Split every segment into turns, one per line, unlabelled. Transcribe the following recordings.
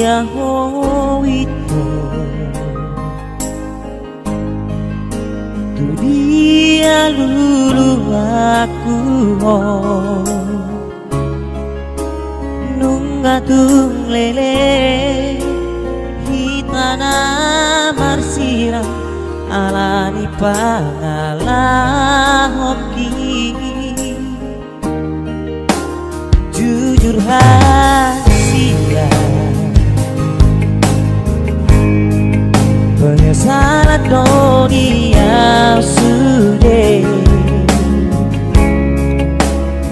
ho itu tu dia lulu aku ho nunga tung lele hitana marsira alani pangalah hoki jujur rahasia penyesalan dunia sudah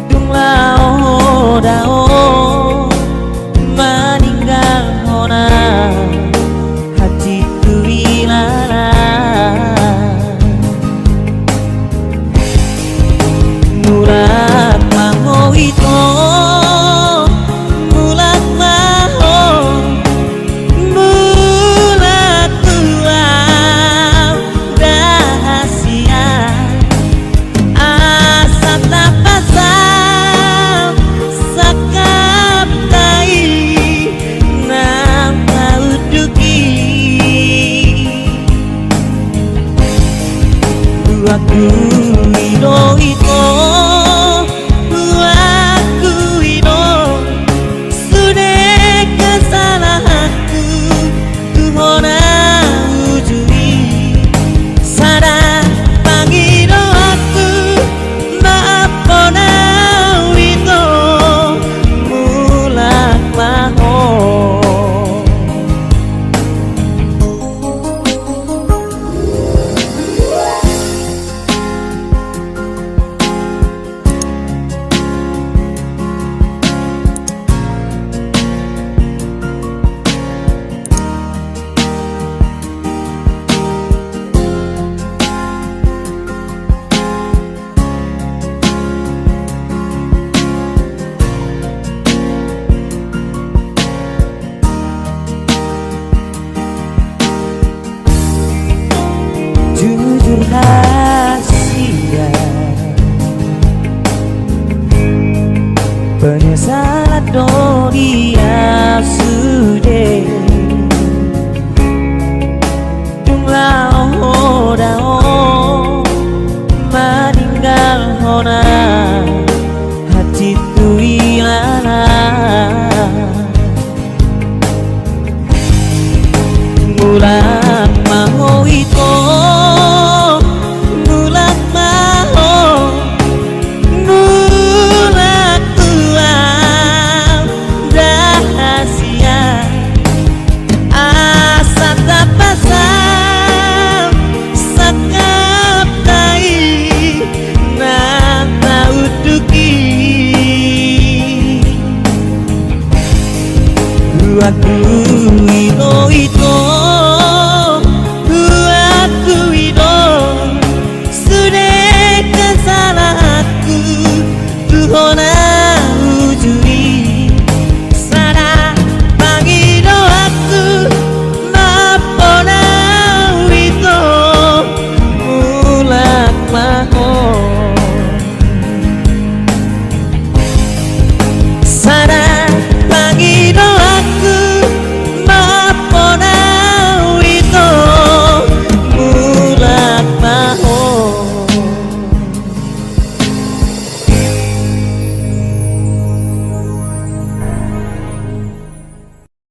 tunglah dao meninggal hona hati tu ilana murat maho itu aku ino ito aku ino sudah kesalahanku tuhona ujui sadar pangino aku maafona ito mulak maho jujur rahasia penyesalan dunia sudah tunglah dao meninggal hona